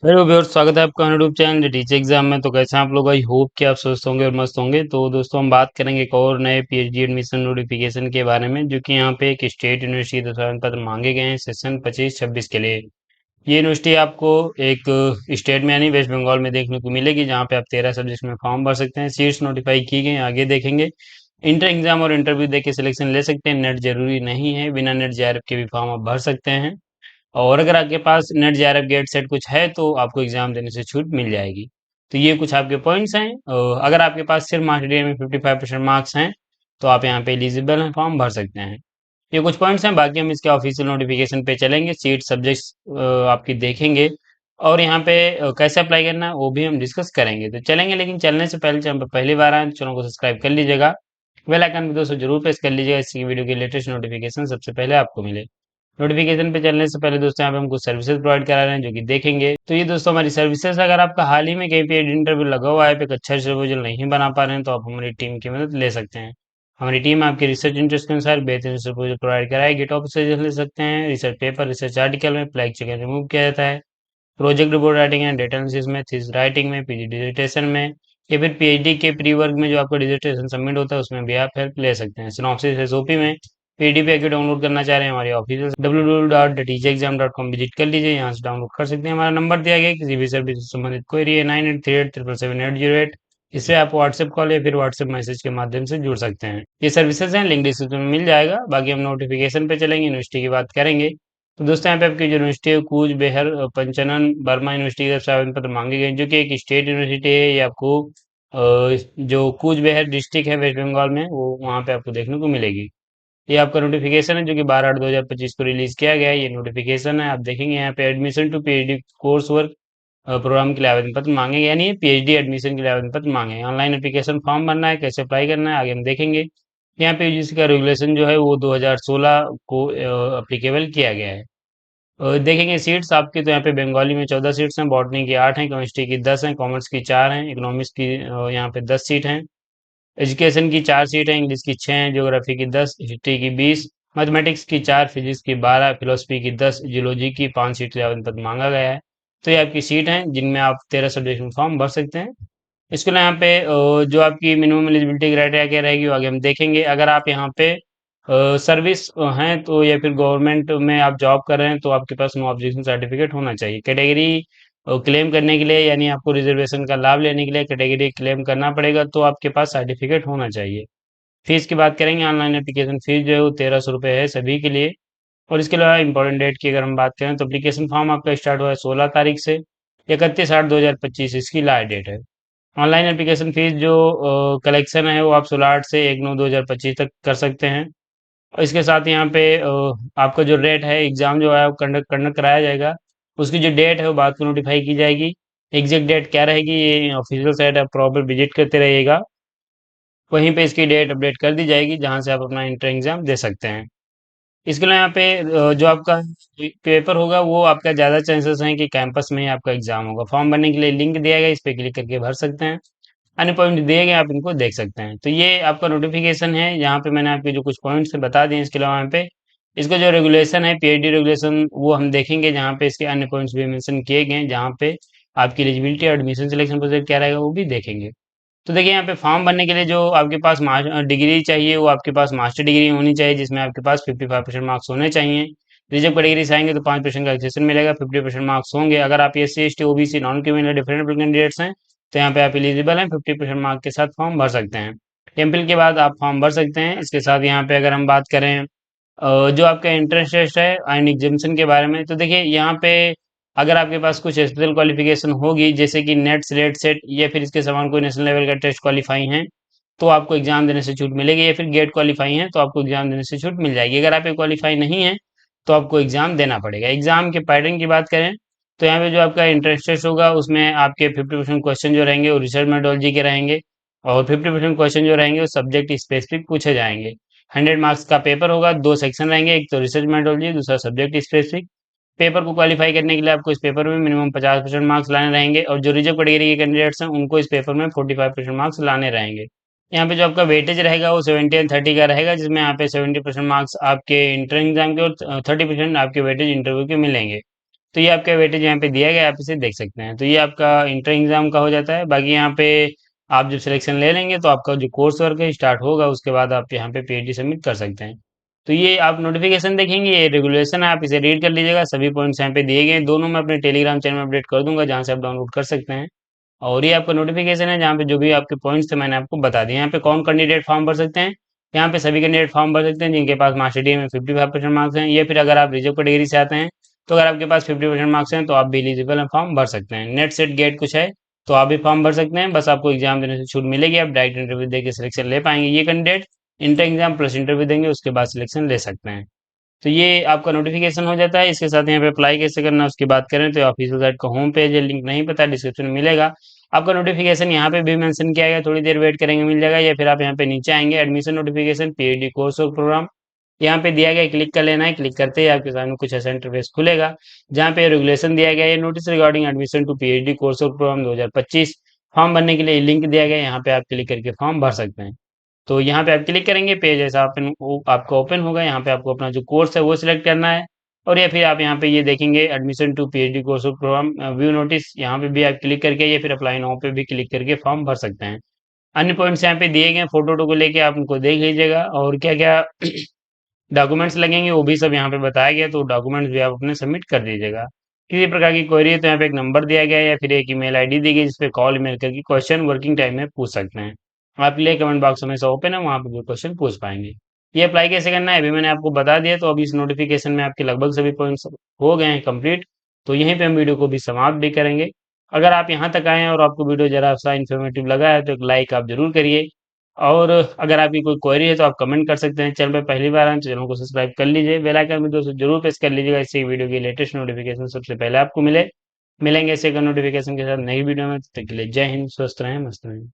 Hello viewers, स्वागत है आपका यूट्यूब चैनल टीचर एग्जाम में। तो कैसे हैं आप लोग? आई होप कि आप स्वस्थ होंगे और मस्त होंगे। तो दोस्तों, हम बात करेंगे एक और नए पीएचडी एडमिशन नोटिफिकेशन के बारे में, जो कि यहाँ पे एक स्टेट यूनिवर्सिटी के आवेदन पत्र मांगे गए हैं सेशन 25-26 के लिए। ये यूनिवर्सिटी आपको एक स्टेट में यानी वेस्ट बंगाल में देखने को मिलेगी, जहाँ पे आप 13 सब्जेक्ट में फॉर्म भर सकते हैं। सीट्स नोटिफाई की गई हैं, आगे देखेंगे। इंटर एग्जाम और इंटरव्यू देके सिलेक्शन ले सकते हैं। नेट जरूरी नहीं है, बिना नेट जेआरएफ के भी फॉर्म आप भर सकते हैं। और अगर आपके पास नेट जेआरएफ गेट सेट कुछ है तो आपको एग्जाम देने से छूट मिल जाएगी। तो ये कुछ आपके पॉइंट्स हैं। अगर आपके पास सिर्फ मास्टर डिग्री में 55% मार्क्स हैं तो आप यहाँ पे एलिजिबल हैं, फॉर्म भर सकते हैं। ये कुछ पॉइंट्स हैं, बाकी हम इसके ऑफिशियल नोटिफिकेशन पे चलेंगे, सीट सब्जेक्ट्स आपकी देखेंगे, और यहाँ पे कैसे अप्लाई करना है वो भी हम डिस्कस करेंगे। तो चलेंगे, लेकिन चलने से पहले चैनल पर पहली बार आए तो चैनल को सब्सक्राइब कर लीजिएगा। बेल आइकन भी दोस्तों जरूर प्रेस कर लीजिएगा, इसकी वीडियो की लेटेस्ट नोटिफिकेशन सबसे पहले आपको मिले। नोटिफिकेशन पे चलने से पहले दोस्तों, यहाँ पे हम कुछ सर्विसेज प्रोवाइड करा रहे हैं जो कि देखेंगे। तो ये दोस्तों हमारी सर्विसेज, अगर आपका हाल ही में कहीं पे इंटरव्यू लगा हुआ है, पे एक अच्छा से प्रपोजल नहीं बना पा रहे हैं, तो आप हमारी टीम की मदद ले सकते हैं। हमारी टीम आपके रिसर्च इंटरेस्ट के अनुसार बेहतरीन प्रपोजल प्रोवाइड कराएगी। टॉपिक सजेशन ले सकते हैं, रिसर्च पेपर, रिसर्च आर्टिकल में फ्लैग चेक रिमूव किया जाता है, project report writing and data analysis में, थीसिस राइटिंग में, पीजी डिसर्टेशन में, या फिर पीएचडी के प्री वर्क में जो आपका डिसर्टेशन सबमिट होता है उसमें भी आप हेल्प ले सकते हैं। सिनॉप्सिस एसओपी में पीडीएफ पैकेट डाउनलोड करना चाह रहे हैं, हमारी ऑफिशियल www.teachexam.com विजिट कर लीजिए, यहाँ से डाउनलोड कर सकते हैं। हमारा नंबर दिया गया है, किसी भी सर्विस से संबंधित क्वेरी है 9838777808। इससे आप व्हाट्सएप कॉल या फिर व्हाट्सएप मैसेज के माध्यम से जुड़ सकते हैं। ये सर्विसेज हैं, लिंक डिस्क्रिप्शन में मिल जाएगा। बाकी हम नोटिफिकेशन पे चलेंगे, यूनिवर्सिटी की बात करेंगे। तो दोस्तों, यहाँ पे आपकी यूनिवर्सिटी है कूच बिहार पंचनन बर्मा यूनिवर्सिटी की तरफ से आवेदन पत्र मांगे गए हैं, जो कि एक स्टेट यूनिवर्सिटी है। ये आपको जो कूच बिहार डिस्ट्रिक्ट है वेस्ट बंगाल में, वो वहाँ पे आपको देखने को मिलेगी। ये आपका नोटिफिकेशन है जो कि 12/8/2025 को रिलीज किया गया है। ये नोटिफिकेशन है, आप देखेंगे यहाँ पे admission to PhD course work programme के लिए आवेदन पत्र मांगे गए, यानी पीएचडी एडमिशन के लिए आवेदन पत्र मांगे हैं। ऑनलाइन एप्लीकेशन फॉर्म भरना है, कैसे अप्लाई करना है आगे हम देखेंगे। यहाँ पे यूजीसी का रेगुलेशन जो है वो 2016 को अप्लीकेबल किया गया है। देखेंगे सीट्स आपकी, तो यहाँ पे बंगाली में 14 सीट्स हैं, बॉटनी की 8 हैं, केमिस्ट्री की 10 हैं, कॉमर्स की 4 हैं, इकोनॉमिक्स की यहाँ पे 10 सीट हैं, एजुकेशन की 4 सीट हैं, इंग्लिश की 6 हैं, ज्योग्राफी की 10, हिस्ट्री की 20, मैथमेटिक्स की 4, फिजिक्स की 12, फिलोसफी की 10, जियोलॉजी की 5 सीट से आवेदन पत्र मांगा गया है। तो ये आपकी सीट हैं जिनमें आप 13 सब्जेक्ट में फॉर्म भर सकते हैं। इसके लिए यहाँ पे जो आपकी मिनिमम एलिजिबिलिटी क्राइटेरिया क्या रहेगी वो आगे हम देखेंगे। अगर आप यहाँ पे सर्विस हैं तो, या फिर गवर्नमेंट में आप जॉब कर रहे हैं तो आपके पास नो ऑब्जेक्शन सर्टिफिकेट होना चाहिए। कैटेगरी क्लेम करने के लिए, यानी आपको रिजर्वेशन का लाभ लेने के लिए कैटेगरी क्लेम करना पड़ेगा, तो आपके पास सर्टिफिकेट होना चाहिए। फीस की बात करेंगे, ऑनलाइन एप्लीकेशन फीस जो है वो 1300 रुपये है सभी के लिए। और इसके अलावा इंपॉर्टेंट डेट की अगर हम बात करें तो एप्लीकेशन फॉर्म आपका स्टार्ट हुआ है 16 तारीख से, 31/8/2025 इसकी लास्ट डेट है। ऑनलाइन एप्लीकेशन फीस जो कलेक्शन है वो आप 16/8 से 1/9/2025 तक कर सकते हैं। और इसके साथ यहाँ पे आपका जो रेट है, एग्जाम जो है वो कंडक्ट कंडक्ट कराया जाएगा, उसकी जो डेट है वो बाद को नोटिफाई की जाएगी। एग्जैक्ट डेट क्या रहेगी ये ऑफिशियल साइट आप प्रॉपर विजिट करते रहिएगा, वहीं पे इसकी डेट अपडेट कर दी जाएगी जहां से आप अपना इंटर एग्जाम दे सकते हैं। इसके लिए यहाँ पे जो आपका पेपर होगा वो आपका ज़्यादा चांसेस हैं कि कैंपस में ही आपका एग्जाम होगा। फॉर्म भरने के लिए लिंक दिया गया, इस पे क्लिक करके भर सकते हैं। अन्य पॉइंट दिए गए, आप इनको देख सकते हैं। तो ये आपका नोटिफिकेशन है, यहाँ पे मैंने आपके जो कुछ पॉइंट्स बता दिए। इसके अलावा यहाँ पे इसका जो रेगुलेशन है पीएचडी रेगुलेशन वो हम देखेंगे, जहाँ पे इसके अन्य पॉइंट्स भी मेंशन किए गए हैं, जहाँ पे आपकी एलिजिबिलिटी और एडमिशन सिलेक्शन प्रोसेस क्या रहेगा वो भी देखेंगे। तो देखिए, यहाँ पे फॉर्म भरने के लिए जो आपके पास डिग्री चाहिए वो आपके पास मास्टर डिग्री होनी चाहिए, जिसमें आपके पास 55% मार्क्स होने चाहिए। रिजर्व कैटेगरी से आएंगे तो 5% का एक्सेशन मिलेगा, 50% मार्क्स होंगे। अगर आप S C S T OBC non criminal different candidates हैं तो यहाँ पे आप एलिजिबल हैं, 50% मार्क्स के साथ फॉर्म भर सकते हैं। टेम्पल के बाद आप फॉर्म भर सकते हैं। इसके साथ यहाँ पे अगर हम बात करें जो आपका इंट्रेंस टेस्ट है एंड एग्जामिनेशन के बारे में, तो देखिए यहाँ पे अगर आपके पास कुछ स्पेशल क्वालिफिकेशन होगी, जैसे कि नेट स्लेट सेट या फिर इसके समान कोई नेशनल लेवल का टेस्ट क्वालिफाई हैं, तो आपको एग्जाम देने से छूट मिलेगी, या फिर गेट क्वालिफाई हैं तो आपको एग्जाम देने से छूट मिल जाएगी। अगर आप क्वालिफाई नहीं है तो आपको एग्जाम देना पड़ेगा। एग्जाम के पैटर्न की बात करें तो यहाँ पे जो आपका इंट्रेंस टेस्ट होगा उसमें आपके 50% क्वेश्चन जो रहेंगे वो रिसर्च मेथोडोलॉजी के रहेंगे, और 50% क्वेश्चन जो रहेंगे वो सब्जेक्ट स्पेसिफिक पूछे जाएंगे। 100 मार्क्स का पेपर होगा, दो सेक्शन रहेंगे, एक तो रिसर्च मेथोडोलॉजी, दूसरा सब्जेक्ट स्पेसिफिक। पेपर को क्वालिफाई करने के लिए आपको इस पेपर में मिनिमम 50% मार्क्स लाने रहेंगे, और जो रिजर्व कैटेगरी के कैंडिडेट्स हैं उनको इस पेपर में 45% मार्क्स लाने रहेंगे। यहाँ पे जो आपका वेटेज रहेगा वो 70 और 30 का रहेगा, जिसमें यहाँ पे 70% मार्क्स आपके इंटर एग्जाम के और 30% आपके वेटेज इंटरव्यू के मिलेंगे। तो ये आपका वेटेज यहाँ पे दिया गया है, आप इसे देख सकते हैं। तो ये आपका इंटर एग्जाम का हो जाता है। बाकी यहाँ पे आप जब सिलेक्शन ले लेंगे तो आपका जो कोर्स वर्क है स्टार्ट होगा, उसके बाद आप यहाँ पे पीएचडी सबमिट कर सकते हैं। तो ये आप नोटिफिकेशन देखेंगे, ये रेगुलेशन है, आप इसे रीड कर लीजिएगा। सभी पॉइंट्स यहाँ पे दिए गए हैं, दोनों मैं अपने टेलीग्राम चैनल में अपडेट कर दूंगा, जहाँ से आप डाउनलोड कर सकते हैं। और ये आपका नोटिफिकेशन है, जहाँ पे जो भी आपके पॉइंट्स थे मैंने आपको बता दिए। यहाँ पे कौन कैंडिडेट फॉर्म भर सकते हैं, यहाँ पे सभी कैंडिडेट फॉर्म भर सकते हैं जिनके पास मार्क्स शीट में 55% मार्क्स हैं, या फिर अगर आप रिजर्व कैटेगरी से आते हैं तो अगर आपके पास 50% मार्क्स हैं तो आप भी एलिजिबल हैं, फॉर्म भर सकते हैं। नेट सेट गेट कुछ है तो आप भी फॉर्म भर सकते हैं, बस आपको एग्जाम देने से छूट मिलेगी, आप डायरेक्ट इंटरव्यू देकर सिलेक्शन ले पाएंगे। ये candidate inter exam plus interview देंगे, उसके बाद सिलेक्शन ले सकते हैं। तो ये आपका नोटिफिकेशन हो जाता है। इसके साथ यहाँ पे अप्लाई कैसे करना है उसकी बात करें तो ऑफिशियल साइट का होम पेज है, लिंक नहीं पता डिस्क्रिप्शन में मिलेगा। आपका नोटिफिकेशन यहाँ पे भी मेंशन किया गया, थोड़ी देर वेट करेंगे मिल जाएगा, या फिर आप यहाँ पे नीचे आएंगे एडमिशन नोटिफिकेशन पीएचडी कोर्स और प्रोग्राम, यहाँ पे दिया गया है, क्लिक कर लेना है। क्लिक करते ही आपके सामने कुछ ऐसा इंटरफेस खुलेगा, जहाँ पे रेगुलेशन दिया गया है, notice regarding admission to PhD course और प्रोग्राम 2025। फॉर्म भरने के लिए लिंक दिया गया है, यहाँ पे आप क्लिक करके फॉर्म भर सकते हैं। तो यहाँ पे आप क्लिक करेंगे, पेज ऐसा आपका ओपन होगा। यहाँ पे आपको अपना जो कोर्स है वो सिलेक्ट करना है, और या फिर आप यहाँ पे ये देखेंगे admission to PhD course of programme view notice, यहाँ पे भी आप क्लिक करके या फिर अप्लाई नाउ पे भी क्लिक करके फॉर्म भर सकते हैं। अन्य पॉइंट्स यहाँ पे दिए गए हैं, फोटो वोटो को लेके आप उनको देख लीजिएगा, और क्या क्या डॉक्यूमेंट्स लगेंगे वो भी सब यहाँ पे बताया गया, तो डॉक्यूमेंट्स भी आप अपने सबमिट कर दीजिएगा। किसी प्रकार की क्वेरी है तो यहाँ पे एक नंबर दिया गया है या फिर एक ईमेल आईडी दी गई, जिस पे कॉल ईमेल करके क्वेश्चन वर्किंग टाइम में पूछ सकते हैं। आपके लिए कमेंट बॉक्स हमेशा ओपन है, वहाँ पे भी क्वेश्चन पूछ पाएंगे। ये अप्लाई कैसे करना है अभी मैंने आपको बता दिया, तो अभी इस नोटिफिकेशन में आपके लगभग सभी पॉइंट्स हो गए हैं कंप्लीट। तो यहीं पे हम वीडियो को भी समाप्त भी करेंगे। अगर आप यहाँ तक आए हैं और आपको वीडियो जरा सा इन्फॉर्मेटिव लगा है तो एक लाइक आप जरूर करिए, और अगर आपकी कोई क्वेरी है तो आप कमेंट कर सकते हैं। चैनल पे पहली बार आए तो चैनल को सब्सक्राइब कर लीजिए, बेल आइकन में दोस्तों जरूर प्रेस कर लीजिएगा, इससे वीडियो की लेटेस्ट नोटिफिकेशन सबसे पहले आपको मिलेंगे ऐसे नोटिफिकेशन के साथ नई वीडियो में। तब तक के लिए जय हिंद, स्वस्थ रहें, मस्त रहें।